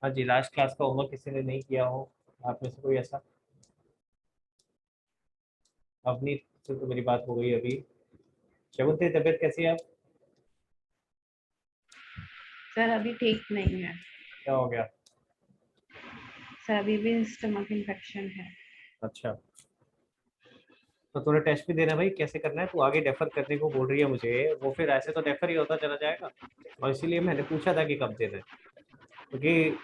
हाँ जी, last class का homework किसी ने नहीं किया हो आप में से कोई ऐसा? अपनी से तो मेरी बात हो गई अभी। शगुन, तेरी तबीयत कैसी है अब? सर अभी ठीक नहीं है। क्या हो गया? सर अभी भी स्टमक इन्फेक्शन है। अच्छा, तो तूने टेस्ट भी देना है भाई, कैसे करना है? तू आगे डेफर करने को बोल रही है मुझे, वो फिर ऐसे तो डेफर ही होता चला जाएगा। और इसीलिए मैंने पूछा था कि कब देना है, क्योंकि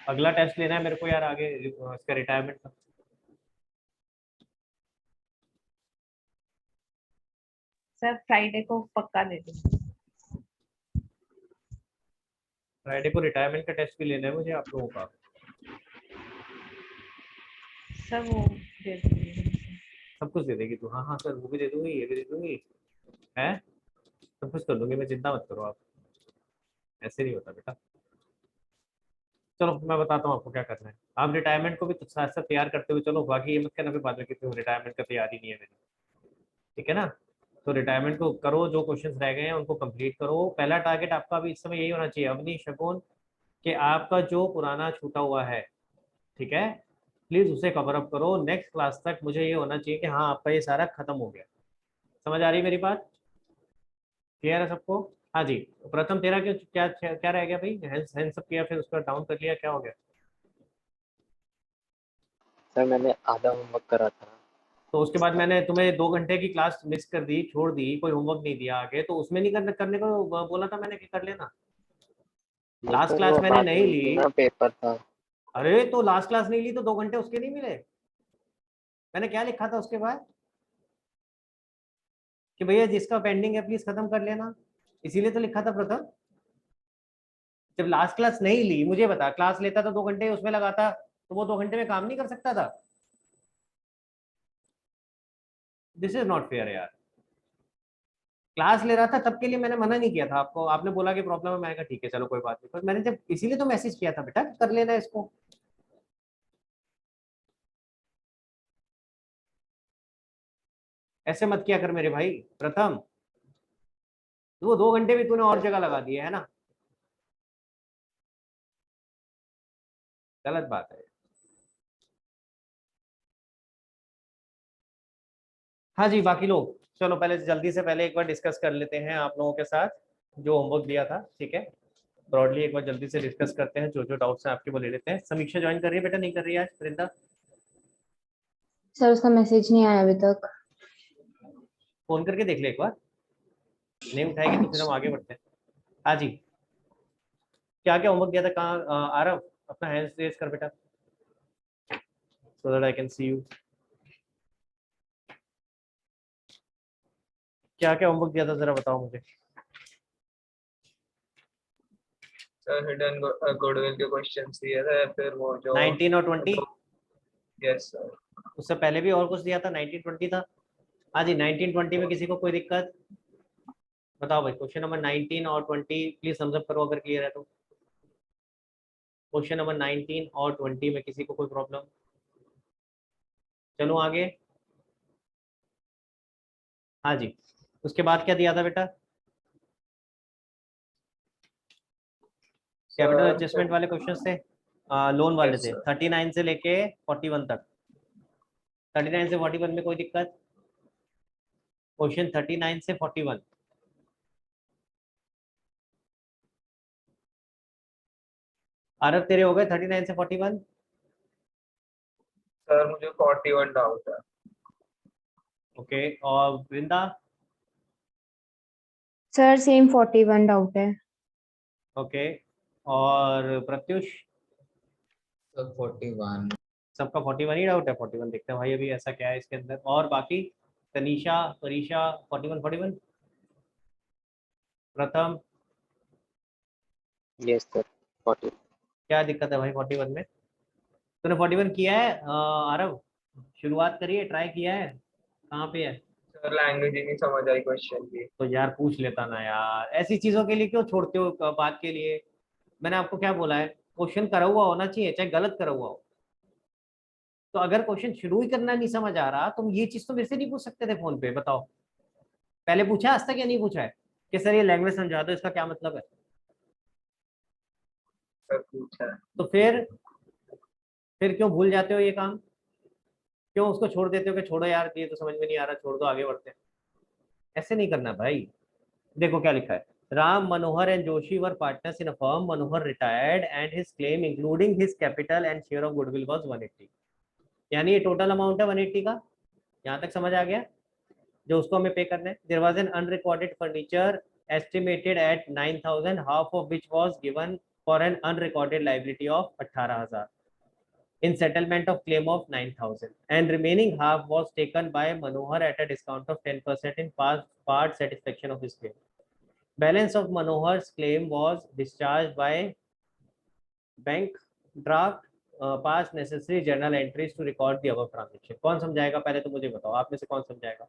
अगला टेस्ट लेना है मेरे को यार आगे, इसका रिटायरमेंट का। सर फ्राइडे को पक्का दे दूँ। फ्राइडे को रिटायरमेंट का टेस्ट भी लेना है मुझे आप लोगों का। सर वो दे दूँगी। सब कुछ दे देगी तू? हाँ हाँ सर, वो भी दे दूंगी, ये भी दे दूंगी। है, सब कुछ कर दूंगी मैं, चिंता मत करो आप। ऐसे नहीं होता बेटा। चलो मैं बताता हूँ आपको क्या करना है। आप रिटायरमेंट को भी तो साथ साथ तैयार करते हुए चलो, बाकी ये मत कहना फिर बाद में कि रिटायरमेंट का तैयारी नहीं है मेरी। ठीक है ना? तो रिटायरमेंट को करो, जो क्वेश्चंस रह गए हैं उनको कंप्लीट करो। पहला टारगेट आपका अभी इस समय यही होना चाहिए अवनी शगुन, कि आपका जो पुराना छूटा हुआ है, ठीक है, प्लीज उसे कवर अप करो। नेक्स्ट क्लास तक मुझे ये होना चाहिए कि हाँ आपका ये सारा खत्म हो गया। समझ आ रही है मेरी बात? क्लियर है सबको? हाँ जी। प्रथम तेरा क्या क्या क्या रह गया भाई? हैंड्स हैंड्स अप किया, फिर उसका डाउन कर लिया, क्या हो गया? सर मैंने आधा होमवर्क करा था। तो उसके बाद मैंने तुम्हें 2 घंटे की क्लास मिस कर दी, छोड़ दी, कोई होमवर्क नहीं दिया आगे, तो उसमें नहीं करने को बोला था मैंने कि कर लेना। नहीं लास्ट सर, क्लास वो मैंने बाद नहीं में ली। थी ना, पेपर था। अरे तो लास्ट क्लास नहीं ली तो 2 घंटे उसके नहीं मिले? मैंने क्या लिखा था उसके बाद? कि भैया जिसका पेंडिंग है प्लीज खत्म कर लेना। इसीलिए तो लिखा था प्रथम। जब लास्ट क्लास नहीं ली, मुझे बता, क्लास लेता तो 2 घंटे उसमें लगाता, तो वो 2 घंटे में काम नहीं कर सकता था? दिस इज नॉट फेयर यार। क्लास ले रहा था तब के लिए मैंने मना नहीं किया था आपको, आपने बोला कि प्रॉब्लम है, मैंने कहा ठीक है चलो कोई बात नहीं, पर मैंने जब इसीलिए तो मैसेज किया था बेटा कि कर लेना इसको। ऐसे मत किया कर मेरे भाई। प्रथम, तो वो 2 घंटे भी तूने और जगह लगा दिए है ना, गलत बात है। हाँ जी, बाकी लोग चलो पहले जल्दी से पहले एक बार डिस्कस कर लेते हैं आप लोगों के साथ जो होमवर्क दिया था, ठीक है? ब्रॉडली एक बार जल्दी से डिस्कस करते हैं, जो जो डाउट्स हैं आपके वो ले लेते हैं। समीक्षा ज्वाइन कर रही है बेटा? नहीं कर रही है आज वृंदा? सर उसका मैसेज नहीं आया अभी तक। फोन करके देख ले एक बार, नहीं उठाएगी तो फिर हम आगे बढ़ते हैं। हाँ जी, क्या क्या होमवर्क दिया था? कहाँ आरव, अपना हैंड रेज कर बेटा, so that I can see you. क्या क्या होमवर्क दिया था जरा बताओ मुझे। सर हिडन गुडविल के क्वेश्चन दिए थे, फिर वो जो 19 और 20? Yes sir. उससे पहले भी और कुछ दिया था, 19 20 था। हाँ जी, 19 20 में किसी को कोई दिक्कत? बताओ भाई, क्वेश्चन नंबर 19 और 20 प्लीज समझ करो अगर क्लियर है तो। क्वेश्चन नंबर 19 और 20 में किसी को कोई प्रॉब्लम? चलो आगे। हाँ जी, उसके बाद क्या दिया था बेटा? कैपिटल सर एडजस्टमेंट वाले क्वेश्चन थे, लोन वाले यस थे, सर। 39 से लेके 41 तक। 39 से 41 में कोई दिक्कत? क्वेश्चन 39 से 41। आरब तेरे हो गए 39 से 41? सर मुझे 41 डाउट है। ओके, और वृंदा? सर सेम 41 डाउट है। ओके, और प्रत्युष? सर 41। सबका 41 ही डाउट है? 41 देखते हैं भाई अभी ऐसा क्या है इसके अंदर। और बाकी तनीषा, परीशा, 41 41? प्रथम, यस सर, 40। क्या दिक्कत है भाई 41 में? तूने 41 किया है आरव? शुरुआत करिए, ट्राई किया है? कहाँ पे है? सर लैंग्वेज ही नहीं समझ आई क्वेश्चन की। तो यार पूछ लेता ना यार, ऐसी चीजों के लिए क्यों छोड़ते हो बात के लिए? मैंने आपको क्या बोला है? क्वेश्चन करा हुआ होना चाहिए, चाहे गलत करा हुआ हो। तो अगर क्वेश्चन शुरू ही करना नहीं समझ आ रहा, तुम ये चीज तो मेरे से नहीं पूछ सकते थे फोन पे, बताओ। पहले पूछा आज तक या नहीं पूछा है कि सर ये लैंग्वेज समझा दो, इसका क्या मतलब है? सर पूछा है। तो फिर क्यों भूल जाते हो ये काम? क्यों उसको छोड़ देते हो कि छोड़ो यार ये तो समझ में नहीं आ रहा, छोड़ दो आगे बढ़ते हैं? ऐसे नहीं करना भाई। देखो क्या लिखा है, Ram Manohar and Joshi were partners in a firm, Manohar retired and his claim including his capital and share of goodwill was 180। यानी ये टोटल अमाउंट है 180 का। यहाँ तक समझ आ गया? जो उसको हमें पे करना है। There was an unrecorded furniture estimated at 9,000, half of which was given for an unrecorded liability of 18,000 in settlement of claim of 9,000, and remaining half was taken by Manohar at a discount of 10% in part satisfaction of his claim. Balance of Manohar's claim was discharged by bank draft, pass necessary journal entries to record the above transaction. कौन समझाएगा? पहले तो मुझे बताओ, आप में से कौन समझाएगा?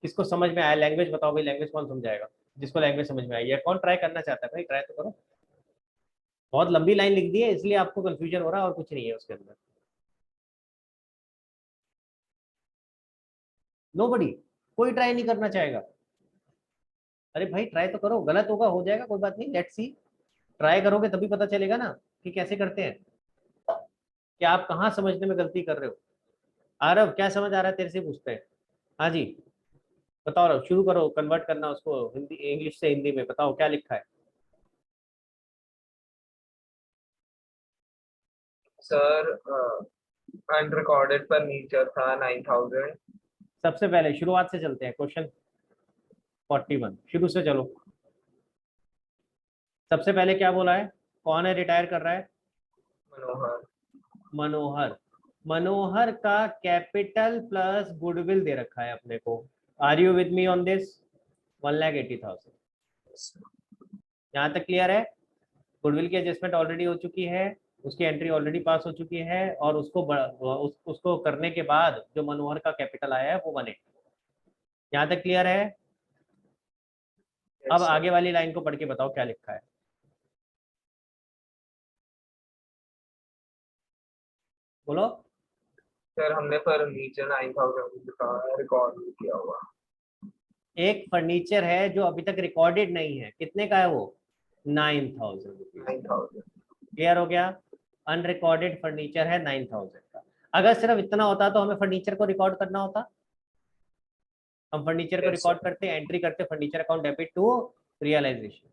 किसको समझ में आया? लैंग्वेज बताओ भाई, लैंग्वेज कौन समझाएगा? जिसको लैंग्वेज समझ में आई है, कौन ट्राई करना चाहता है भाई? ट्राई तो करो। बहुत लंबी लाइन लिख दी है इसलिए आपको कंफ्यूजन हो रहा है, और कुछ नहीं है उसके अंदर। नोबडी, कोई ट्राई नहीं करना चाहेगा। अरे भाई ट्राई तो करो, गलत होगा हो जाएगा, कोई बात नहीं, लेट्स सी। ट्राई करोगे तभी पता चलेगा ना कि कैसे करते हैं, कि आप कहाँ समझने में गलती कर रहे हो। आरव क्या समझ आ रहा है तेरे से पूछते हैं। हाँ जी बताओ, रहो शुरू करो, कन्वर्ट करना उसको हिंदी, इंग्लिश से हिंदी में। बताओ क्या लिखा है। सर अनरिकॉर्डेड फर्नीचर था 9,000। सबसे पहले शुरुआत से चलते हैं, क्वेश्चन 41 शुरू से चलो। सबसे पहले क्या बोला है? कौन है रिटायर कर रहा है? मनोहर। मनोहर। मनोहर का कैपिटल प्लस गुडविल दे रखा है अपने को। Are you with me on this? 1,80,000। यहाँ तक क्लियर है? गुडविल की एडजस्टमेंट ऑलरेडी हो चुकी है, उसकी एंट्री ऑलरेडी पास हो चुकी है, और उसको करने के बाद जो मनोहर का कैपिटल आया है वो 180। यहाँ तक क्लियर है? अब आगे वाली लाइन को पढ़ के बताओ क्या लिखा है। बोलो। सर हमने फर्नीचर 9,000 रिकॉर्ड किया हुआ। एक फर्नीचर है जो अभी तक रिकॉर्डेड नहीं है, कितने का है वो? 9,000 रुपीज। 9,000। क्लियर हो गया? अनरिकॉर्डेड फर्नीचर है 9,000 का। अगर सिर्फ इतना होता तो हमें फर्नीचर को रिकॉर्ड करना होता। हम फर्नीचर को रिकॉर्ड करते, एंट्री करते furniture account debit to realization,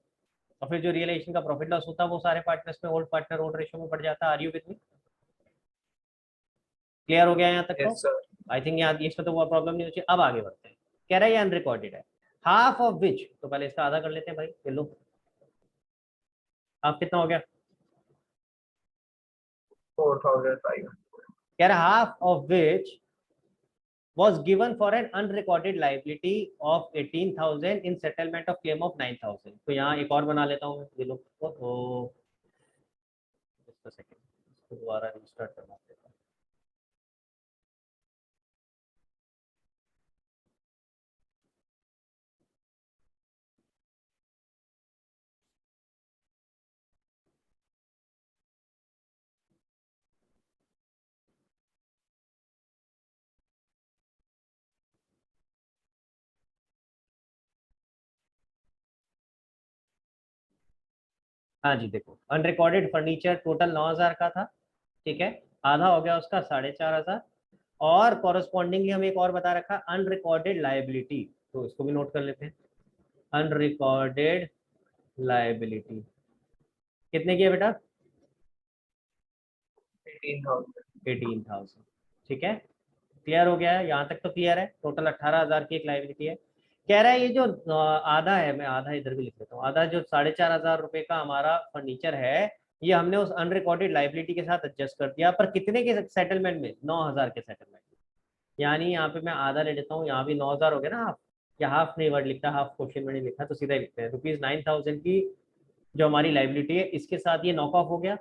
और फिर जो रियलाइजेशन का प्रॉफिट लॉस होता है वो सारे पार्टनर्स में ओल्ड पार्टनर ओल्ड रेशियो में बढ़ जाता है। Are you with me? Clear हो गया यहाँ तक? Yes sir. आई थिंक यहाँ इसमें तो वो प्रॉब्लम नहीं होती। अब आगे बढ़ते हैं। कह रहा है ये अनरिकॉर्डेड है, हाफ ऑफ विच, तो पहले इसका आधा कर लेते हैं भाई। ये लो, हाफ कितना हो गया? 4,500। कह रहा half of which was given for an unrecorded liability of 18,000 in settlement of claim of 9,000। तो यहाँ एक और बना लेता हूँ मैं, ये लो। just a second, इसको दोबारा रिस्टार्ट करना पड़ेगा। हाँ जी देखो, अनरिकॉर्डेड फर्नीचर टोटल 9,000 का था, ठीक है, आधा हो गया उसका 4,500, और कॉरस्पॉन्डिंगली हमें एक और बता रखा अनरिकॉर्डेड लाइबिलिटी, तो इसको भी नोट कर लेते हैं। अनरिकॉर्डेड लाइबिलिटी कितने की है बेटा? 18,000। ठीक है, क्लियर हो गया है? यहाँ तक तो क्लियर है। टोटल 18,000 की एक लाइबिलिटी है। कह रहा है ये जो आधा है, मैं आधा इधर भी लिख लेता हूँ, आधा जो 4,500 रुपए का हमारा फर्नीचर है, ये हमने उस अनरिकॉर्डेड लाइबिलिटी के साथ एडजस्ट कर दिया, पर कितने के सेटलमेंट में? 9,000 के सेटलमेंट। यानी यहाँ पे मैं आधा ले लेता हूँ, यहाँ भी 9,000 हो गया ना। हाफ या हाफ नहीं वर्ड लिखता, हाफ क्वेश्चन में नहीं लिखा, तो सीधा ही लिखते हैं। ₹9,000 की जो हमारी लाइबिलिटी है, इसके साथ ये नॉक ऑफ हो गया।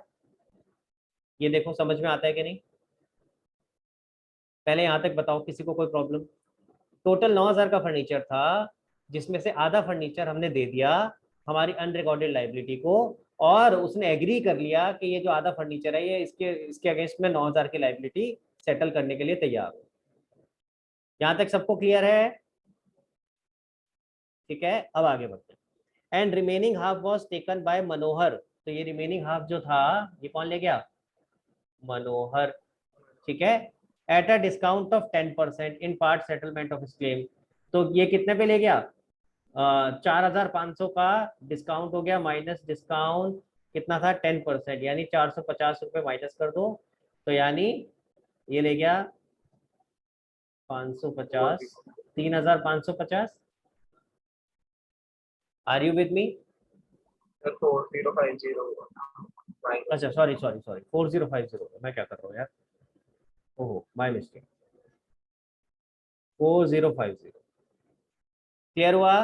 ये देखो समझ में आता है कि नहीं? पहले यहाँ तक बताओ, किसी को कोई प्रॉब्लम? टोटल 9,000 का फर्नीचर था, जिसमें से आधा फर्नीचर हमने दे दिया हमारी अनरिकॉर्डेड लाइबिलिटी को, और उसने एग्री कर लिया कि ये जो आधा फर्नीचर है ये इसके अगेंस्ट में 9,000 की लाइबिलिटी सेटल करने के लिए तैयार हो। यहाँ तक सबको क्लियर है? ठीक है, अब आगे बढ़ते हैं। And remaining half was taken by Manohar. तो ये रिमेनिंग हाफ जो था ये कौन ले गया? मनोहर। ठीक है, at a discount of 10% in part settlement of his claim. तो ये कितने पे ले गया? 4,500 का डिस्काउंट हो गया, माइनस डिस्काउंट कितना था? 10%, यानी 450 रुपये माइनस कर दो, तो यानी ये ले गया 550, 3,550। Are you with me? Sir 4050 minus अच्छा सॉरी सॉरी सॉरी, 4050, मैं क्या कर रहा हूँ यार, ओहो माय मिस्टेक, 4050। क्लियर हुआ?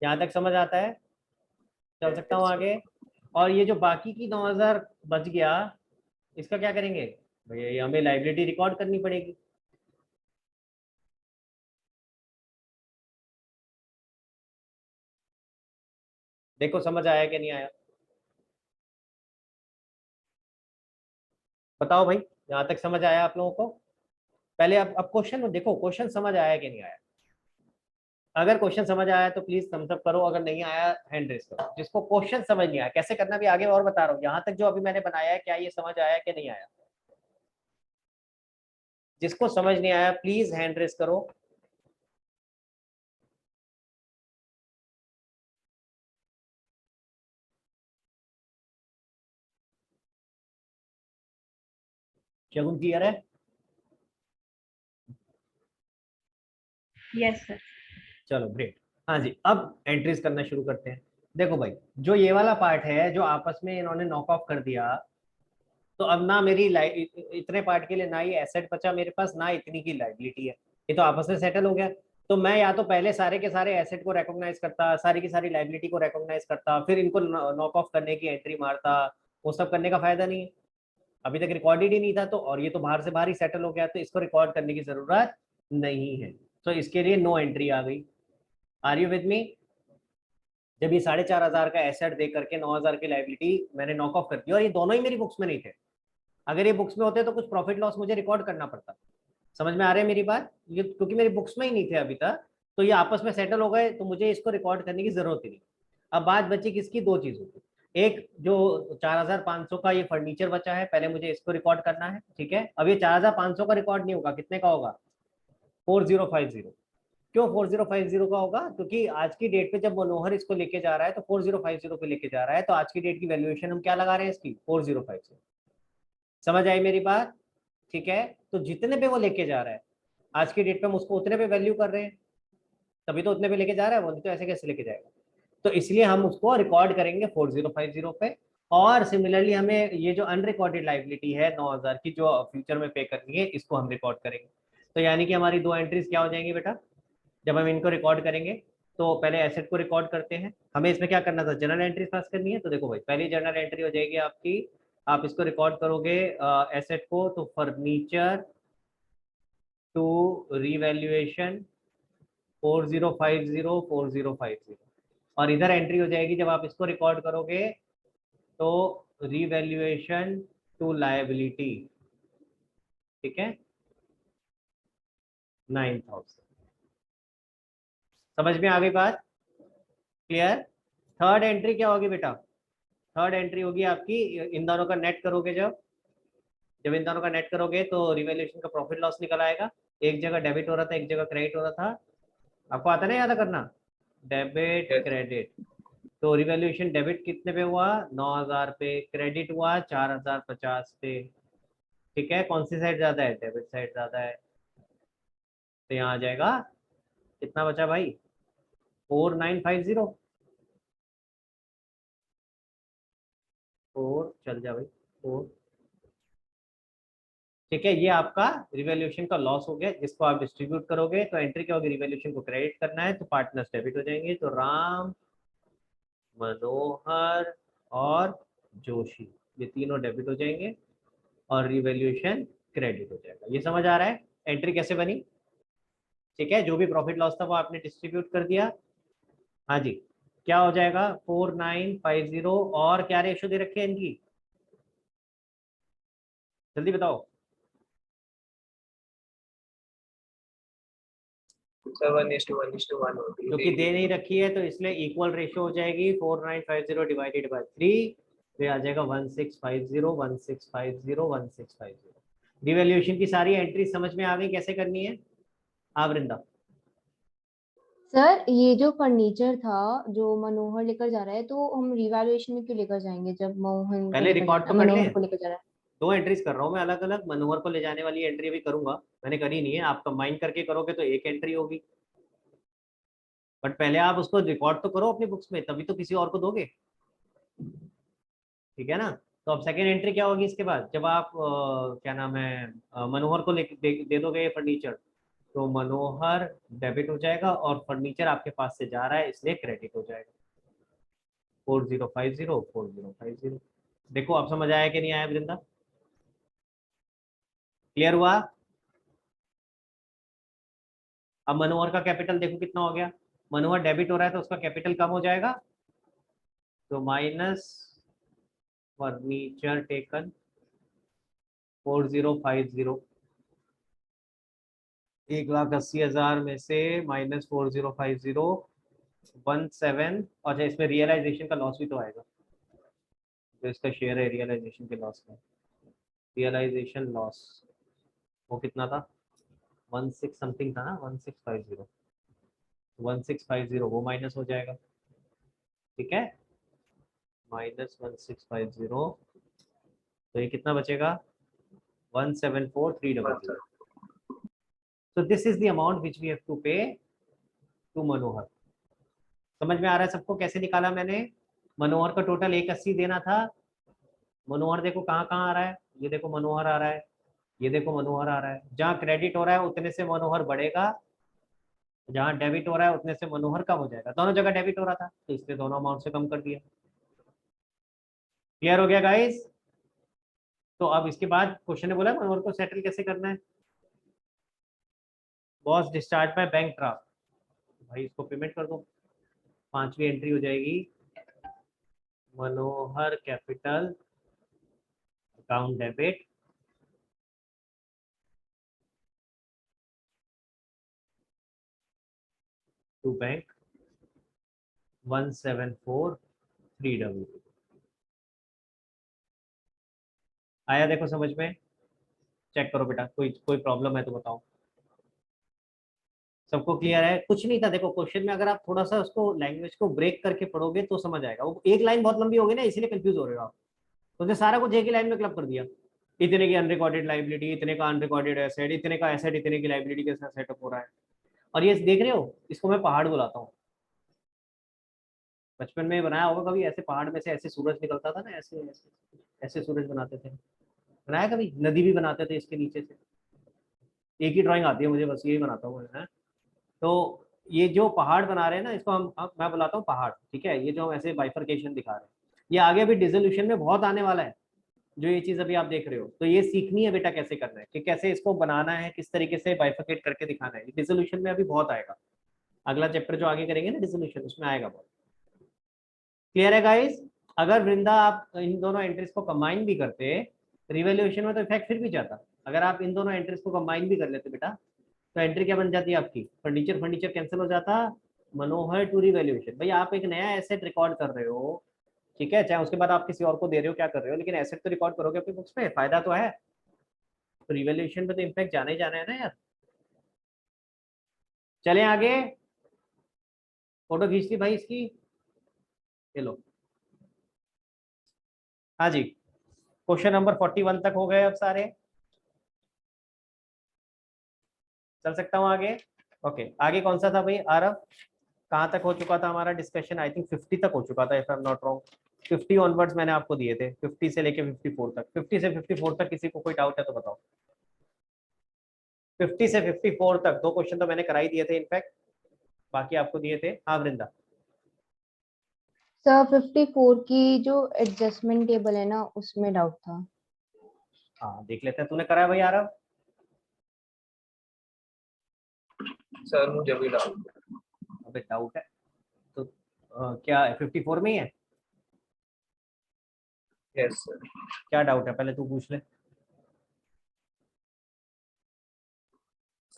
यहाँ तक समझ आता है? चल सकता हूँ आगे? और ये जो बाकी की 9,000 बच गया, इसका क्या करेंगे भैया? ये हमें लाइबिलिटी रिकॉर्ड करनी पड़ेगी। देखो समझ आया कि नहीं आया? बताओ भाई, यहाँ तक समझ आया आप लोगों को? पहले अब क्वेश्चन देखो, क्वेश्चन समझ आया कि नहीं आया? अगर क्वेश्चन समझ आया तो प्लीज थम्स अप करो, अगर नहीं आया हैंड रेस करो। जिसको क्वेश्चन समझ नहीं आया, कैसे करना भी आगे और बता रहा हूँ। यहाँ तक जो अभी मैंने बनाया है, क्या ये समझ आया कि नहीं आया? जिसको समझ नहीं आया प्लीज हैंड रेस करो। शगुन क्लियर है? Yes sir. चलो ग्रेट। हाँ जी, अब एंट्रीज करना शुरू करते हैं। देखो भाई, जो ये वाला पार्ट है जो आपस में इन्होंने नॉक ऑफ कर दिया, तो अब ना मेरी इतने पार्ट के लिए ना ही एसेट बचा मेरे पास, ना इतनी की लाइबिलिटी है। ये तो आपस में सेटल हो गया। तो मैं या तो पहले सारे के सारे एसेट को रिकॉग्नाइज करता, सारी की सारी लाइबिलिटी को रिकॉग्नाइज करता, फिर इनको नॉक ऑफ करने की एंट्री मारता। वो सब करने का फायदा नहीं है, अभी तक रिकॉर्डेड ही नहीं था। तो और ये तो बाहर से बाहर ही सेटल हो गया, तो इसको रिकॉर्ड करने की जरूरत नहीं है। तो इसके लिए नो एंट्री आ गई। Are you with me? जब ये 4,500 का एसेट दे करके 9,000 की लाइबिलिटी मैंने नॉक ऑफ कर दी, और ये दोनों ही मेरी बुक्स में नहीं थे। अगर ये बुक्स में होते तो कुछ प्रॉफिट लॉस मुझे रिकॉर्ड करना पड़ता। समझ में आ रही है मेरी बात? ये क्योंकि मेरी बुक्स में ही नहीं थे अभी तक, तो ये आपस में सेटल हो गए, तो मुझे इसको रिकॉर्ड करने की जरूरत ही नहीं। अब बात बची किसकी? दो चीजों की। एक जो 4,500 का ये फर्नीचर बचा है, पहले मुझे इसको रिकॉर्ड करना है। ठीक है, अब ये 4,500 का रिकॉर्ड नहीं होगा, कितने का होगा? 4050। क्यों 4050 का होगा? क्योंकि आज की डेट पे जब मनोहर इसको लेके जा रहा है तो 4050 पे लेके जा रहा है, तो आज की डेट की वैल्यूएशन हम क्या लगा रहे हैं इसकी? 4050। समझ आई मेरी बात? ठीक है, तो जितने पे वो लेके जा रहा है आज की डेट पे हम उसको उतने पे वैल्यू कर रहे हैं, तभी तो उतने पे लेके जा रहा है। वो नहीं तो ऐसे कैसे लेके जाएगा? तो इसलिए हम उसको रिकॉर्ड करेंगे 4050 पे। और सिमिलरली हमें ये जो अनरिकॉर्डेड लाइबिलिटी है 9,000 की, जो फ्यूचर में पे करनी है, इसको हम रिकॉर्ड करेंगे। तो यानी कि हमारी दो एंट्रीज क्या हो जाएंगी बेटा जब हम इनको रिकॉर्ड करेंगे? तो पहले एसेट को रिकॉर्ड करते हैं। हमें इसमें क्या करना था? जनरल एंट्री पास करनी है। तो देखो भाई, पहली जनरल एंट्री हो जाएगी आपकी, आप इसको रिकॉर्ड करोगे एसेट को, तो फर्नीचर टू रिवैल्यूएशन 4050 और इधर एंट्री हो जाएगी जब आप इसको रिकॉर्ड करोगे तो रिवैल्यूएशन टू लायबिलिटी। ठीक है, 9,000। समझ में आ गई बात? क्लियर? थर्ड एंट्री क्या होगी बेटा? थर्ड एंट्री होगी आपकी, इन दोनों का नेट करोगे जब जब इन दोनों का नेट करोगे तो रिवैल्यूएशन का प्रॉफिट लॉस निकल आएगा। एक जगह डेबिट हो रहा था, एक जगह क्रेडिट हो रहा था। आपको आता ना याद करना, डेबिट Yes. क्रेडिट। तो रिवैल्यूएशन डेबिट कितने पे हुआ? 9,000 पे। क्रेडिट हुआ 4,050 पे। ठीक है, कौन सी साइड ज्यादा है? डेबिट साइड ज्यादा है। तो यहाँ आ जाएगा, कितना बचा भाई? 4950। 4 चल जा भाई, 4। ठीक है, ये आपका रिवैल्यूएशन का लॉस हो गया, जिसको आप डिस्ट्रीब्यूट करोगे। तो एंट्री क्या होगी? रिवैल्यूएशन को क्रेडिट करना है, तो पार्टनर्स डेबिट हो जाएंगे। तो राम, मनोहर और जोशी, ये तीनों डेबिट हो जाएंगे और रिवैल्यूएशन क्रेडिट हो जाएगा। ये समझ आ रहा है एंट्री कैसे बनी? ठीक है, जो भी प्रॉफिट लॉस था वो आपने डिस्ट्रीब्यूट कर दिया। हाँ जी, क्या हो जाएगा? 4950। और क्या रेशो दे रखे हैं इनकी? जल्दी बताओ। सर 1:1:1 होती है क्योंकि दे नहीं रखी है तो इसलिए इक्वल रेशियो हो जाएगी 4950 डिवाइडेड बाय 3, तो ये आ जाएगा 1650 1650 1650। रिवैल्यूएशन की सारी एंट्री समझ में आ गई कैसे करनी है? हाँ वृंदा। सर ये जो फर्नीचर था जो मनोहर लेकर जा रहा है, तो हम रिवैल्यूएशन में क्यों लेकर जाएंगे जब मोहन को पहले लेकर रिकॉर्ड तो कर मनोहर लें। को लेकर जा रहा है? 2 एंट्रीज कर रहा हूँ मैं अलग अलग। मनोहर को ले जाने वाली एंट्री अभी करूंगा, मैंने करी नहीं है। आप कंबाइन करके करोगे तो एक एंट्री होगी, बट पहले आप उसको रिकॉर्ड तो करो अपनी बुक्स में, तभी तो किसी और को दोगे, ठीक है ना? तो अब सेकेंड एंट्री क्या होगी इसके बाद, जब आप क्या नाम है मनोहर को दे दोगे फर्नीचर, तो मनोहर डेबिट हो जाएगा और फर्नीचर आपके पास से जा रहा है इसलिए क्रेडिट हो जाएगा। 4050 4050। देखो आप समझ आया कि नहीं आया वृंदा? क्लियर हुआ? अब मनोहर का कैपिटल देखो कितना हो गया। मनोहर डेबिट हो रहा है तो उसका कैपिटल कम हो जाएगा, तो माइनस फर्नीचर टेकन 4050, 1,80,000 में से माइनस 4050 17। अच्छा इसमें रियलाइजेशन का लॉस भी तो आएगा, तो इसका शेयर है रियलाइजेशन के लॉस में। रियलाइजेशन लॉस वो कितना था? 16 समथिंग था ना, 1650। 1650 वो माइनस हो जाएगा, ठीक है, माइनस 1650, तो ये कितना बचेगा? 174,300। So this is the amount which we have to pay to मनोहर। समझ में आ रहा है सबको कैसे निकाला मैंने? मनोहर का टोटल 180 देना था। मनोहर देखो कहाँ कहाँ आ रहा है, ये देखो मनोहर आ रहा है, ये देखो मनोहर आ रहा है। जहाँ क्रेडिट हो रहा है उतने से मनोहर बढ़ेगा, जहाँ डेबिट हो रहा है उतने से मनोहर कम हो जाएगा। दोनों जगह डेबिट हो रहा था तो इसलिए दोनों अमाउंट से कम कर दिया। क्लियर हो गया गाइस? तो अब इसके बाद क्वेश्चन ने बोला मनोहर को सेटल कैसे करना है। Was discharge by bank draft, भाई इसको पेमेंट कर दो। 5वीं एंट्री हो जाएगी, Manohar capital account debit to bank 174,300। आया देखो समझ में? चेक करो बेटा, कोई कोई प्रॉब्लम है तो बताओ। सबको क्लियर है? कुछ नहीं था देखो क्वेश्चन में, अगर आप थोड़ा सा उसको लैंग्वेज को ब्रेक करके पढ़ोगे तो समझ आएगा। वो एक लाइन बहुत लंबी हो गई ना इसलिए कंफ्यूज हो रहे हो आप, तो उसने सारा कुछ एक ही लाइन में क्लब कर दिया। इतने की अनरिकॉर्डेड लाइबिलिटी, इतने का अनरिकॉर्डेड एसेट, इतने का एसेट, इतने की लाइबिलिटी के साथ सेटअप हो रहा है। और ये देख रहे हो, इसको मैं पहाड़ बुलाता हूँ। बचपन में बनाया होगा कभी, ऐसे पहाड़ में से ऐसे सूरज निकलता था ना, ऐसे ऐसे ऐसे सूरज बनाते थे। बनाया कभी? नदी भी बनाते थे इसके नीचे से। एक ही ड्राइंग आती है मुझे, बस यही बनाता हूँ मैं। तो ये जो पहाड़ बना रहे हैं ना, इसको मैं बुलाता हूँ पहाड़, ठीक है? ये जो हम ऐसे बाइफरकेशन दिखा रहे हैं, ये आगे भी डिसोल्यूशन में बहुत आने वाला है। जो ये चीज अभी आप देख रहे हो, तो ये सीखनी है बेटा कैसे करना है, कि कैसे इसको बनाना है, किस तरीके से बाइफरकेट करके दिखाना है। डिसोल्यूशन में अभी बहुत आएगा, अगला चैप्टर जो आगे करेंगे ना डिसोल्यूशन, उसमें आएगा बहुत। क्लियर है गाइस? अगर वृंदा आप इन दोनों एंट्रीज को कंबाइन भी करते, रिवैल्यूएशन में तो इफेक्ट फिर भी जाता। अगर आप इन दोनों एंट्रीज को कंबाइन भी कर लेते बेटा, तो एंट्री क्या बन जाती है आपकी? फर्नीचर फर्नीचर कैंसिल हो जाता, मनोहर टू रिवैल्यूएशन। भाई आप एक नया एसेट रिकॉर्ड कर रहे हो, ठीक है, चाहे उसके बाद आप किसी और को दे रहे हो, क्या कर रहे हो, लेकिन एसेट तो रिकॉर्ड करोगे अपनी बुक्स में, फायदा तो है। तो रिवैल्यूएशन पे तो इम्पैक्ट जाना ही जाना है ना यार। चलें आगे, फोटो खींच ली भाई इसकी, ये लो। हाँ जी, क्वेश्चन नंबर 41 तक हो गए अब सारे। चल सकता हूँ आगे? ओके, आगे कौन सा था भाई आरव? कहाँ तक हो चुका था हमारा डिस्कशन? आई थिंक 50 तक हो चुका था if I am not wrong. 50 onwards मैंने आपको दिए थे, 50 से लेके 54 तक। 50 से 54 तक किसी को कोई डाउट है तो बताओ। 50 से 54 तक 2 क्वेश्चन तो मैंने कराई दिए थे इनफैक्ट, बाकी आपको दिए थे। हाँ वृंदा। सर 54 की जो एडजस्टमेंट टेबल है ना, उसमें डाउट था। हाँ देख लेते हैं, तूने कराया भाई आरव? सर मुझे भी डाउट। अबे डाउट है तो क्या 54 में ही है? Yes sir. क्या डाउट है पहले तू पूछ ले।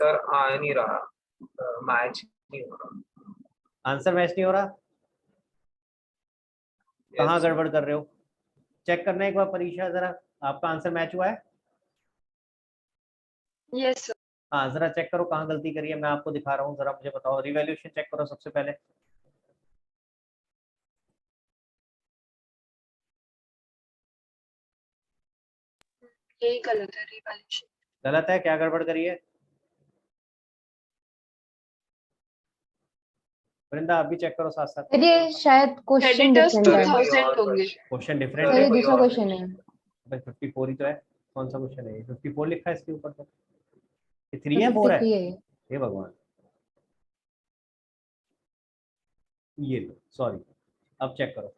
सर आ नहीं रहा। मैच नहीं हो रहा। आंसर मैच नहीं हो रहा, कहाँ Yes, sir. गड़बड़ कर रहे हो? चेक करना एक बार परीक्षा जरा, आपका आंसर मैच हुआ है? Yes, sir. हाँ जरा चेक करो कहाँ गलती करी है, मैं आपको दिखा रहा हूँ, जरा मुझे बताओ। रिवैल्यूएशन चेक करो सबसे पहले। यही गलत है रिवैल्यूएशन। गलत है, क्या गड़बड़ करी है? वृंदा आप भी चेक करो साथ साथ। ये शायद क्वेश्चन क्रेडिटर्स डिफरेंट है। 2000 होंगे। क्वेश्चन सर डिफरेंट ये है। दूसरा क्वेश्चन है। भाई 54 ही तो है, कौन सा क्वेश्चन है ये? 54 लिखा है इसके ऊपर तो। ये 3 है 4 है? 53 है ये। हे भगवान, ये लो सॉरी, अब चेक करो।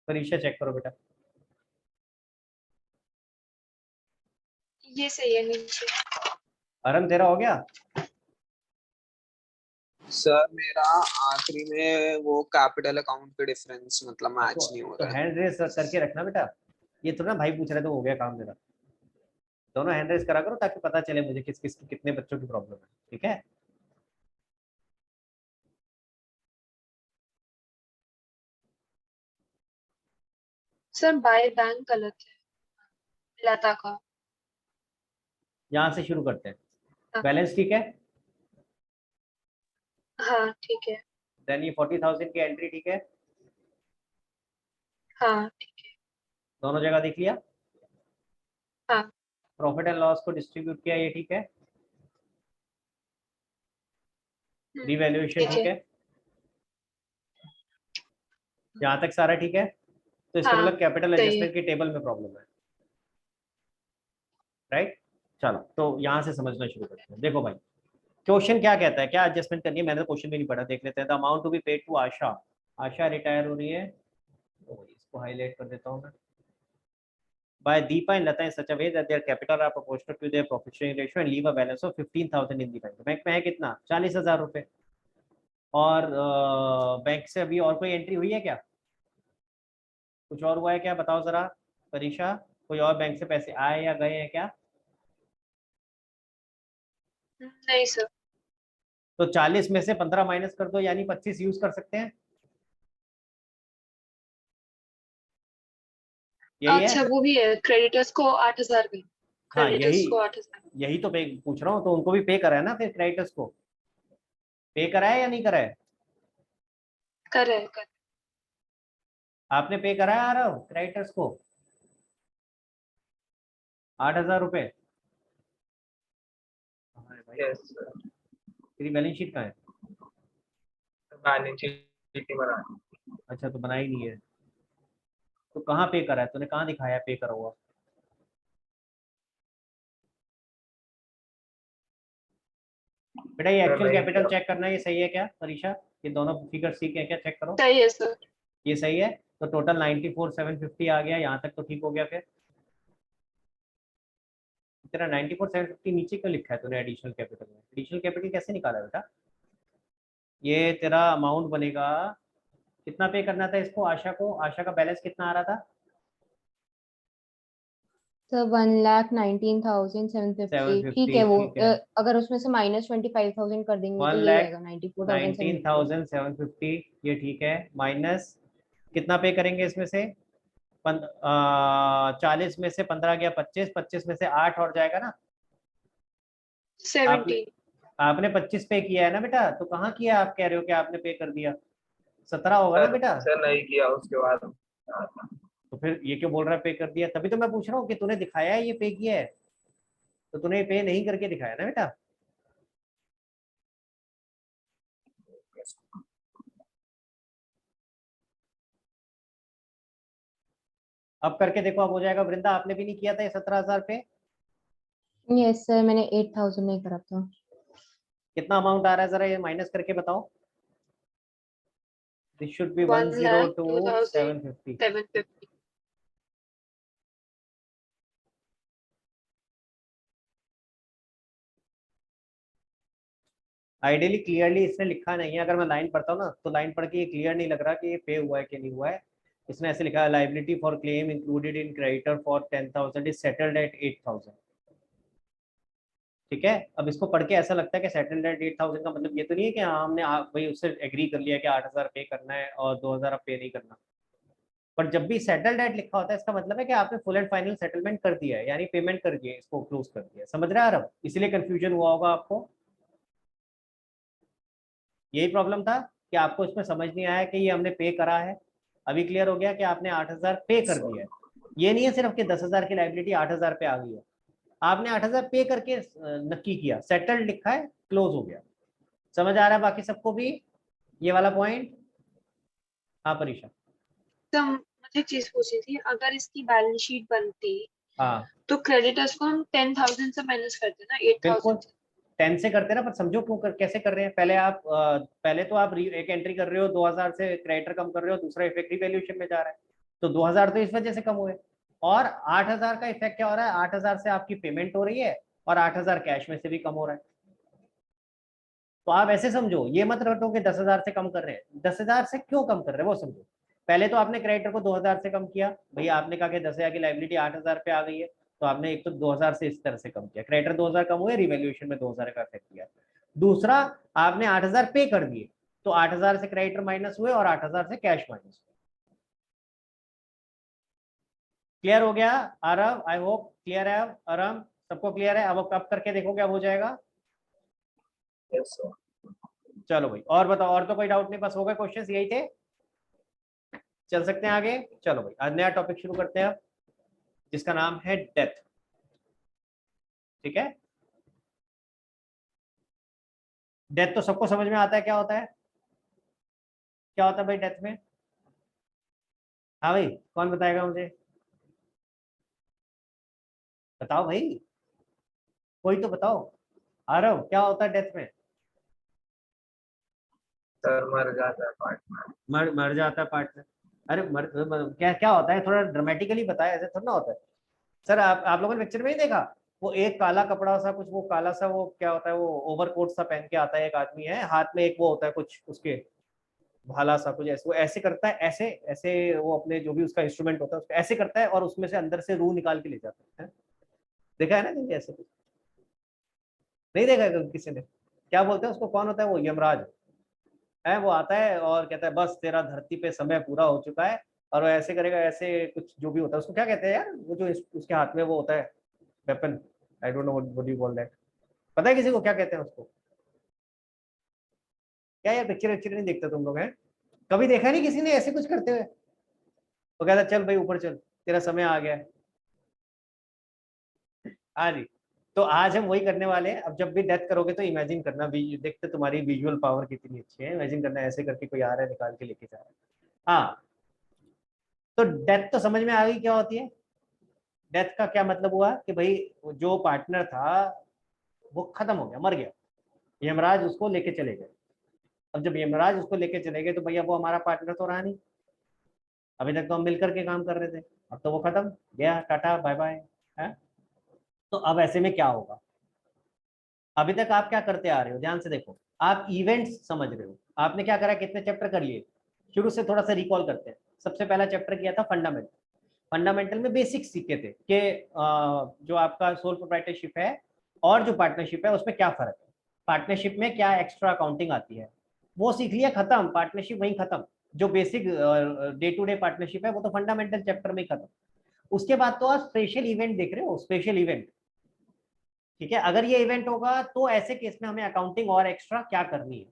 परीक्षा चेक करो बेटा। ये सही है नीचे। आरम तेरा हो गया? सर मेरा आखिरी में वो कैपिटल अकाउंट पे डिफरेंस मतलब मैच नहीं हो तो रहा है। हैंड रेस करके रखना बेटा, ये तो ना भाई पूछ रहे तो हो गया काम मेरा। दोनों हैंड रेस करा करो ताकि पता चले मुझे किस किस कितने बच्चों की प्रॉब्लम है, ठीक है? सर बाय बैंक गलत है। लता का। यहाँ से शुरू करते हैं। हाँ। बैलेंस ठीक है, हाँ ठीक है। देन ये 40,000 की एंट्री ठीक है, हाँ ठीक है। दोनों जगह देख लिया। हाँ। प्रॉफिट एंड लॉस को डिस्ट्रीब्यूट किया, ये ठीक है। रिवैल्यूएशन ठीक है, यहाँ तक सारा ठीक है। तो इसका हाँ, मतलब कैपिटल सही है। एडजस्टमेंट की टेबल में प्रॉब्लम है, राइट? चलो तो यहाँ से समझना शुरू करते हैं। देखो भाई क्वेश्चन क्या कहता है, क्या एडजस्टमेंट करनी है, मैंने तो क्वेश्चन भी नहीं पढ़ा, देख लेते हैं। The amount to be paid to Asha, Asha retire हो रही है, तो इसको हाईलाइट कर देता हूँ मैं। By Deepa and Lata in such a way that their capital are proportional to their profit sharing ratio and leave a balance of 15,000 in the bank. Bank में है कितना? 40,000 रुपए। और बैंक से अभी और कोई एंट्री हुई है क्या? कुछ और हुआ है क्या, बताओ जरा परीक्षा? कोई और बैंक से पैसे आए या गए हैं क्या? नहीं सर। तो 40 में से 15 माइनस कर दो, यानी 25 यूज कर सकते हैं, यही अच्छा है? वो भी है, क्रेडिटर्स को 8000 गए। हाँ क्रेडिटर्स को 8000। यही तो पे पूछ रहा हूँ, तो उनको भी पे करा है ना फिर, क्रेडिटर्स को पे करा है या नहीं करा है? कर आपने पे करा है आ रहा हूँ क्रेडिटर्स को 8,000 रुपए? Yes, sir. तेरी बैलेंस शीट कहाँ है? बैलेंस शीट नहीं बना। अच्छा तो बनाई नहीं है, तो कहाँ पे करा है तूने, कहाँ दिखाया पे करा हुआ? बेटा ये एक्चुअल नहीं कैपिटल किया। चेक करना है, ये सही है क्या परीक्षा? ये दोनों फिगर ठीक है क्या, चेक करो। सही है सर। ये सही है, तो टोटल 94,750 आ गया, यहाँ तक तो ठीक हो गया। फिर तेरा 94,750 नीचे क्यों लिखा है तूने एडिशनल कैपिटल में? एडिशनल कैपिटल कैसे निकाला बेटा? ये तेरा अमाउंट बनेगा, कितना पे करना था इसको, आशा को? आशा का बैलेंस कितना आ रहा था? सर 1,19,750 ठीक है वो। ठीक है, अगर उसमें से -25,000 कर देंगे तो ये आएगा 94,750। 1,19,750 ये ठीक है, माइनस कितना पे करेंगे इसमें से? 40 में से 15 गया 25, 25 में से 8 और जाएगा ना। 17। आपने 25 पे किया है ना बेटा, तो कहाँ किया? आप कह रहे हो कि आपने पे कर दिया, 17 होगा ना बेटा। सर नहीं किया उसके बाद। तो फिर ये क्यों बोल रहा है पे कर दिया? तभी तो मैं पूछ रहा हूँ कि तूने दिखाया है ये पे किया है, तो तूने पे नहीं करके दिखाया ना बेटा। अब करके देखो, अब हो जाएगा। वृंदा आपने भी नहीं किया था ये 17,000 पे? यस सर, मैंने 8,000 नहीं करा था। कितना अमाउंट आ रहा है जरा ये माइनस करके बताओ। This should be 1,02,750। 102,750। Ideally clearly इसने लिखा नहीं है, अगर मैं लाइन पढ़ता हूँ ना तो लाइन पढ़ के ये क्लियर नहीं लग रहा कि ये पे हुआ है कि नहीं हुआ है। इसने ऐसे लिखा है, liability for claim included in creditor for 10,000 is settled at 8,000। ठीक है, अब इसको पढ़ के ऐसा लगता है कि सेटल्ड एट 8,000 का मतलब ये तो नहीं है कि हाँ हमने भाई उससे एग्री कर लिया कि 8,000 पे करना है और 2,000 अब पे नहीं करना। पर जब भी सेटल्ड एट लिखा होता है इसका मतलब है कि आपने फुल एंड फाइनल सेटलमेंट कर दिया है, यानी पेमेंट कर दिया है, इसको क्लोज कर दिया है। समझ रहे हैं आरव? इसीलिए कंफ्यूजन हुआ होगा आपको। यही प्रॉब्लम था कि आपको इसमें समझ नहीं आया कि ये हमने पे करा है। अभी क्लियर हो गया कि आपने 8,000 पे कर दिया है। ये नहीं है सिर्फ कि 10,000 की लाइबिलिटी 8,000 पे आ गई है, आपने 8,000 पे करके नक्की किया, सेटल्ड लिखा है, क्लोज हो गया। समझ आ रहा है बाकी सबको भी ये वाला पॉइंट? हाँ परीक्षा। तो मुझे एक चीज पूछनी थी, अगर इसकी बैलेंस शीट बनती हाँ तो क्रेडिटर्स को हम 10,000 से माइनस करते ना, बिल्कुल 8,000 से। 10 से करते हैं ना, पर समझो क्यों कैसे कर रहे हैं। पहले आप पहले तो आप एक एंट्री कर रहे हो 2,000 से क्रेडिटर कम कर रहे हो, दूसरा इफेक्ट रिवैल्यूएशन में जा रहा है, तो 2,000 तो इस वजह से कम हुए। और 8,000 का इफेक्ट क्या हो रहा है, 8,000 से आपकी पेमेंट हो रही है और 8,000 कैश में से भी कम हो रहा है। तो आप ऐसे समझो, ये मत रटो कि 10,000 से कम कर रहे हैं। 10,000 से क्यों कम कर रहे हैं वो समझो। पहले तो आपने क्रेडिटर को 2,000 से कम किया, भैया आपने कहा कि 10,000 की लाइबिलिटी 8,000 पे आ गई है, तो आपने एक तो 2,000 से इस तरह से कम किया, क्रेडिटर 2,000 कम हुए, रिवैल्यूएशन में 2,000 का इफेक्ट किया। दूसरा, आपने 8,000 पे कर दिए, तो 8,000 से क्रेडिटर माइनस हुए और 8,000 से कैश माइनस हुए। क्लियर हो गया आरव? आई होप क्लियर है आरव, सबको क्लियर है? अब करके देखो क्या हो जाएगा। Yes, sir. चलो भाई और बताओ, और तो कोई डाउट नहीं, बस हो गए क्वेश्चंस यही थे? चल सकते हैं आगे? चलो भाई आज नया टॉपिक शुरू करते हैं अब, जिसका नाम है डेथ। ठीक है, डेथ तो सबको समझ में आता है क्या होता है? क्या होता है भाई डेथ में? हाँ भाई कौन बताएगा मुझे? बताओ भाई, कोई तो बताओ। आरव क्या होता है डेथ में? सर मर जाता है पार्टनर। मर जाता है पार्टनर। अरे क्या क्या होता है, थोड़ा ड्रामेटिकली बताया, ऐसे थोड़ा ना होता है। सर आप लोगों ने पिक्चर में ही देखा, वो एक काला कपड़ा सा कुछ, वो काला सा वो क्या होता है, वो ओवरकोट सा पहन के आता है एक आदमी, है हाथ में एक वो होता है कुछ उसके भाला सा कुछ, ऐसे वो ऐसे करता है, ऐसे ऐसे वो अपने जो भी उसका इंस्ट्रूमेंट होता है उसको ऐसे करता है और उसमें से अंदर से रूह निकाल के ले जाता है। देखा है ना कभी ऐसे कुछ? नहीं देखा है कभी किसी ने? क्या बोलते हैं उसको, कौन होता है वो? यमराज है। वो आता है और कहता है बस तेरा धरती पे समय पूरा हो चुका है, और वो ऐसे करेगा, ऐसे कुछ जो भी होता है उसको क्या कहते हैं यार, वो जो उसके हाथ में वो होता है weapon, I don't know what you call that. पता है किसी को क्या कहते हैं उसको? क्या यार पिक्चर विक्चर नहीं देखते तुम लोग हैं? कभी देखा नहीं किसी ने ऐसे कुछ करते हुए? वो कहता है चल भाई ऊपर चल, तेरा समय आ गया है। हाँ जी, तो आज हम वही करने वाले हैं। अब जब भी डेथ करोगे तो इमेजिन करना, देखते तुम्हारी विजुअल पावर कितनी अच्छी है, इमेजिन करना ऐसे करके कोई आ रहा है निकाल के लेके जा रहा है। हाँ, तो डेथ तो समझ में आ गई क्या होती है। डेथ का क्या मतलब हुआ कि भाई जो पार्टनर था वो खत्म हो गया, मर गया, यमराज उसको लेके चले गए। अब जब यमराज उसको लेके चले गए तो भैया वो हमारा पार्टनर तो रहा नहीं, अभी तक तो हम मिलकर के काम कर रहे थे, अब तो वो खत्म गया, टाटा बाय बाय है। तो अब ऐसे में क्या होगा? अभी तक आप क्या करते आ रहे हो, ध्यान से देखो, आप इवेंट्स समझ रहे हो। आपने क्या करा, कितने चैप्टर कर लिए? शुरू से थोड़ा सा रिकॉल करते हैं। सबसे पहला चैप्टर किया था फंडामेंटल। फंडामेंटल में बेसिक्स सीखे थे कि जो आपका सोल प्रोप्राइटरशिप है और जो पार्टनरशिप है उसमें क्या फर्क है, पार्टनरशिप में क्या एक्स्ट्रा अकाउंटिंग आती है, वो सीख लिया, खत्म, पार्टनरशिप वहीं खत्म। जो basic day to day partnership है वो तो फंडामेंटल चैप्टर में ही खत्म। उसके बाद तो आप स्पेशल इवेंट देख रहे हो, स्पेशल इवेंट। ठीक है, अगर ये इवेंट होगा तो ऐसे केस में हमें अकाउंटिंग और एक्स्ट्रा क्या करनी है।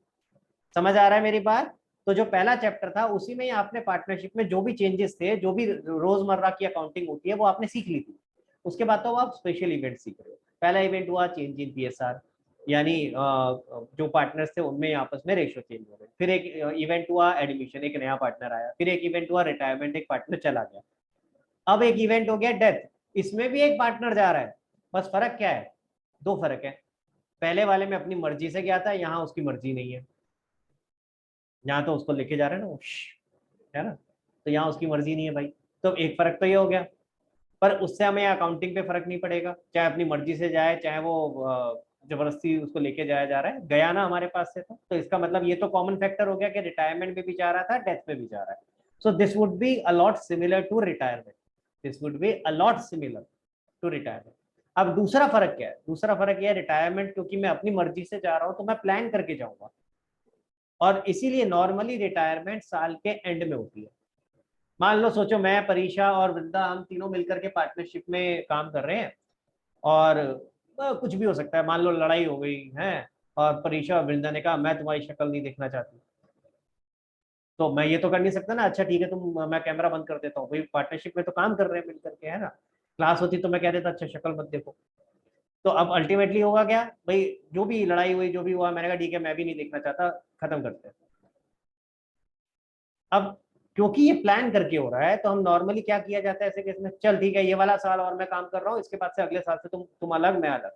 समझ आ रहा है मेरी बात? तो जो पहला चैप्टर था उसी में आपने पार्टनरशिप में जो भी चेंजेस थे, जो भी रोजमर्रा की अकाउंटिंग होती है वो आपने सीख ली थी। उसके बाद तो आप स्पेशल इवेंट सीख रहे हो। पहला इवेंट हुआ चेंज इन पीएसआर, यानी जो पार्टनर्स थे उनमें आपस में रेशियो चेंज हो गए। फिर एक इवेंट हुआ एडमिशन, एक नया पार्टनर आया। फिर एक इवेंट हुआ रिटायरमेंट, एक पार्टनर चला गया। अब एक इवेंट हो गया डेथ, इसमें भी एक पार्टनर जा रहा है। बस फर्क क्या है? दो फर्क है, पहले वाले में अपनी मर्जी से गया था, यहाँ उसकी मर्जी नहीं है। यहाँ तो उसको लेके जा रहे हैं ना वो, है ना, तो यहाँ उसकी मर्जी नहीं है भाई। तो एक फर्क तो ये हो गया, पर उससे हमें अकाउंटिंग पे फर्क नहीं पड़ेगा, चाहे अपनी मर्जी से जाए चाहे वो जबरदस्ती उसको लेके जाया जा रहा है, गया ना हमारे पास से। तो इसका मतलब ये तो कॉमन फैक्टर हो गया कि रिटायरमेंट में भी जा रहा था, डेथ में भी जा रहा है। So this would be a lot similar to retirement, this would be a lot similar to retirement. अब दूसरा फर्क क्या है, दूसरा फर्क यह है रिटायरमेंट क्योंकि मैं अपनी मर्जी से जा रहा हूं तो मैं प्लान करके जाऊंगा, और इसीलिए नॉर्मली रिटायरमेंट साल के एंड में होती है। मान लो सोचो मैं परीक्षा और वृंदा हम तीनों मिलकर के पार्टनरशिप में काम कर रहे हैं, और कुछ भी हो सकता है, मान लो लड़ाई हो गई है और परीक्षा और वृंदा ने कहा मैं तुम्हारी शक्ल नहीं देखना चाहती, तो मैं ये तो कर नहीं सकता ना, अच्छा ठीक है तुम, मैं कैमरा बंद कर देता हूँ, भाई पार्टनरशिप में तो काम कर रहे हैं मिलकर के, है ना। क्लास होती तो मैं कह देता अच्छा शक्ल मत देखो। तो अब अल्टीमेटली होगा क्या भाई, जो भी लड़ाई हुई जो भी हुआ, मैंने कहा ठीक है मैं भी नहीं देखना चाहता, खत्म करते हैं। अब क्योंकि ये प्लान करके हो रहा है तो हम नॉर्मली क्या किया जाता है ऐसे केस में, चल ठीक है ये वाला साल और मैं काम कर रहा हूँ, इसके बाद से अगले साल से तुम अलग मैं अलग।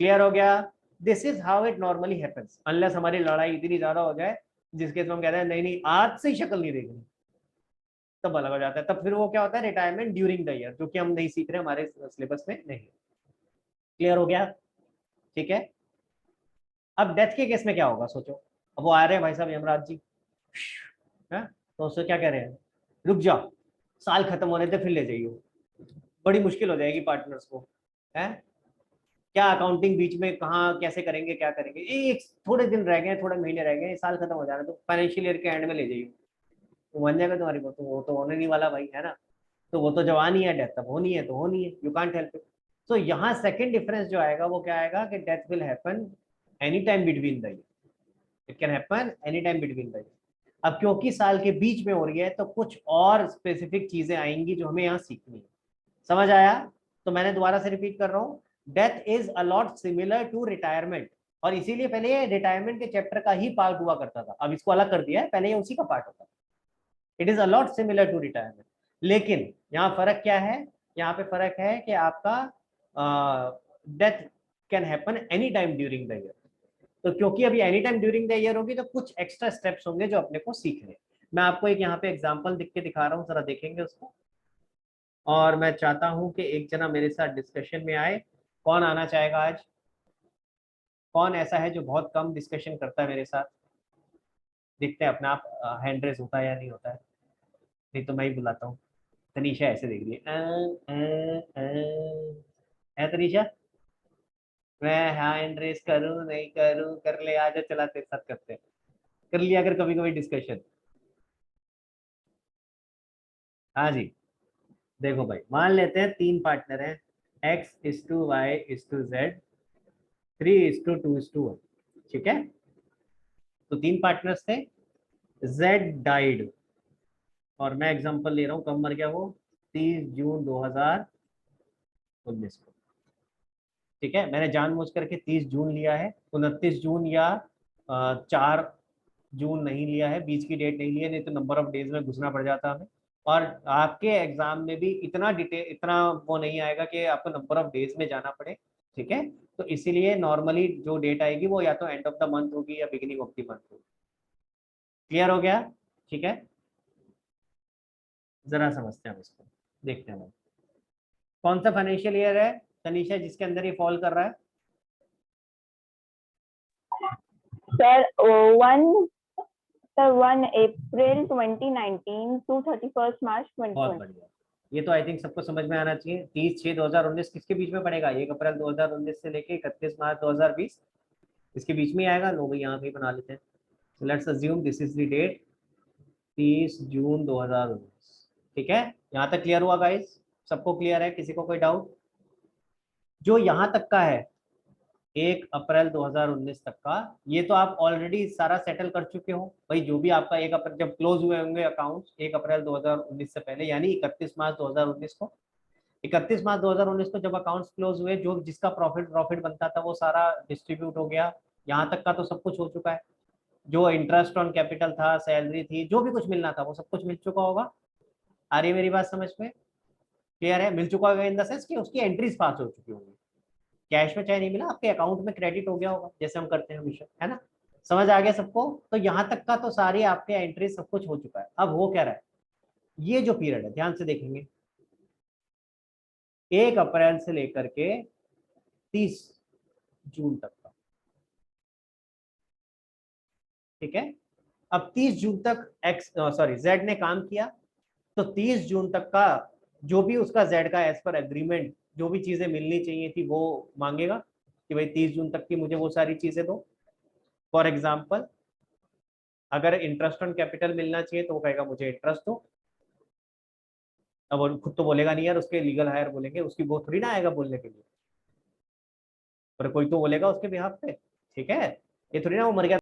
क्लियर हो गया? This is how it normally happens, unless हमारी लड़ाई इतनी ज्यादा हो जाए जिसके हम कहते हैं नहीं नहीं आज से ही शक्ल नहीं देखनी, तब अलग हो जाता है। तब फिर वो क्या होता है रिटायरमेंट ड्यूरिंग द ईयर, जो कि हम नहीं सीख रहे, हमारे सिलेबस में नहीं। क्लियर हो गया? ठीक है। अब डेथ के केस में क्या होगा सोचो, अब वो आ रहे हैं भाई साहब यमराज जी, है तो उससे क्या कह रहे हैं, रुक जाओ साल खत्म होने दे फिर ले जाइए। बड़ी मुश्किल हो जाएगी पार्टनर्स को, है क्या अकाउंटिंग बीच में कहाँ कैसे करेंगे, क्या करेंगे, एक थोड़े दिन रह गए, थोड़े महीने रह गए, साल खत्म हो जाना, तो फाइनेंशियल ईयर के एंड में ले जाइए, तो बन जाएगा तुम्हारी, वो तो होने नहीं वाला भाई, है ना। तो वो तो जवानी है, डेथ तब होनी है तो होनी है, यू कांट हेल्प इट। तो यहाँ सेकंड डिफरेंस जो आएगा वो क्या आएगा कि death will happen any time between the year, it can happen any time between the year. अब क्योंकि साल के बीच में हो रही है तो कुछ और स्पेसिफिक चीजें आएंगी जो हमें यहाँ सीखनी है। समझ आया? तो मैंने दोबारा से रिपीट कर रहा हूँ, death is a lot similar to retirement, और इसीलिए पहले ये रिटायरमेंट के चैप्टर का ही पार्ट हुआ करता था, अब इसको अलग कर दिया है, पहले ये उसी का पार्ट होता था। It is a lot similar to retirement, लेकिन यहाँ फर्क क्या है, यहाँ पे फर्क है कि आपका death can happen any time during the year. तो क्योंकि अभी any time during the year होगी तो कुछ एक्स्ट्रा स्टेप्स होंगे जो अपने को सीखने। मैं आपको एक यहाँ पे एग्जांपल लिख के दिखा रहा हूँ, जरा देखेंगे उसको, और मैं चाहता हूँ कि एक जना मेरे साथ डिस्कशन में आए। कौन आना चाहेगा आज? कौन ऐसा है जो बहुत कम डिस्कशन करता है मेरे साथ? देखते हैं अपने आप हैंड रेस होता है या नहीं होता है, नहीं तो मैं ही बुलाता हूँ। तनीषा ऐसे देख रही है तनीषा, मैं हैंड रेस करूँ नहीं करूँ, कर ले, आजा चला तेरे साथ करते हैं, कर लिया अगर कभी कभी डिस्कशन। हाँ जी, देखो भाई मान लेते हैं 3 पार्टनर हैं, x:y:z, 3:2:1, ठीक है। तो 3 पार्टनर्स थे, z डाइड, और मैं एग्जांपल ले रहा हूँ कब मर गया वो, 30 जून 2019 को, ठीक है। मैंने जानबूझ करके 30 जून लिया है, 29 जून या 4 जून नहीं लिया है, बीच की डेट नहीं ली है, नहीं तो नंबर ऑफ डेज में घुसना पड़ जाता हमें, और आपके एग्जाम में भी इतना डिटेल, इतना वो नहीं आएगा कि आपको नंबर ऑफ डेज में जाना पड़े, ठीक है। तो इसीलिए नॉर्मली जो डेट आएगी वो या तो एंड ऑफ द मंथ होगी या बिगिनिंग ऑफ द मंथ होगी। क्लियर हो गया? ठीक है, जरा समझते हैं इसको, देखते हैं कौन सा फाइनेंशियल ईयर है तनीषा जिसके अंदर ये फॉल कर रहा है। सर 1 अप्रैल 2019 to 31 मार्च 2020। बहुत बढ़िया, ये तो आई थिंक सबको समझ में आना चाहिए। 30/6/2019 किसके बीच में पड़ेगा? 1 अप्रैल 2019 से लेके 31 मार्च 2020, इसके बीच में आएगा। लो भाई यहाँ पे बना लेते हैं, let's assume this is the date 30 June 2019, ठीक है। यहाँ तक क्लियर हुआ गाइस? सबको क्लियर है? किसी को कोई डाउट? जो यहाँ तक का है 1 अप्रैल 2019 तक का, ये तो आप ऑलरेडी सारा सेटल कर चुके हो भाई। जो भी आपका 1 अप्रैल जब क्लोज हुए होंगे अकाउंट्स 1 अप्रैल 2019 से पहले, यानी 31 मार्च 2019 को, 31 मार्च 2019 को जब अकाउंट्स क्लोज हुए, जो जिसका प्रॉफिट बनता था वो सारा डिस्ट्रीब्यूट हो गया। यहाँ तक का तो सब कुछ हो चुका है, जो इंटरेस्ट ऑन कैपिटल था, सैलरी थी, जो भी कुछ मिलना था वो सब कुछ मिल चुका होगा। आ रही मेरी बात समझ में? क्लियर है? मिल चुका होगा इन द सेंस कि उसकी एंट्रीज पास हो चुकी होंगी, कैश में चाहे नहीं मिला, आपके अकाउंट में क्रेडिट हो गया होगा, जैसे हम करते हैं हमेशा, है ना। समझ आ गया सबको? तो यहाँ तक का तो सारी आपके एंट्री सब कुछ हो चुका है। अब हो क्या रहा है, ये जो पीरियड है ध्यान से देखेंगे, 1 अप्रैल से लेकर के 30 जून तक का, ठीक है। अब 30 जून तक जेड ने काम किया, तो 30 जून तक का जो भी उसका जेड का एज पर एग्रीमेंट जो भी चीजें मिलनी चाहिए थी वो मांगेगा कि भाई 30 जून तक की मुझे वो सारी चीजें दो। फॉर एग्जाम्पल अगर इंटरेस्ट ऑन कैपिटल मिलना चाहिए तो वो कहेगा मुझे इंटरेस्ट दो। अब वो खुद तो बोलेगा नहीं यार, उसके लीगल हायर बोलेंगे, उसकी वो थोड़ी ना आएगा बोलने के लिए, पर कोई तो बोलेगा उसके बिहाफ पे। ठीक है, ये थोड़ी ना वो मर गया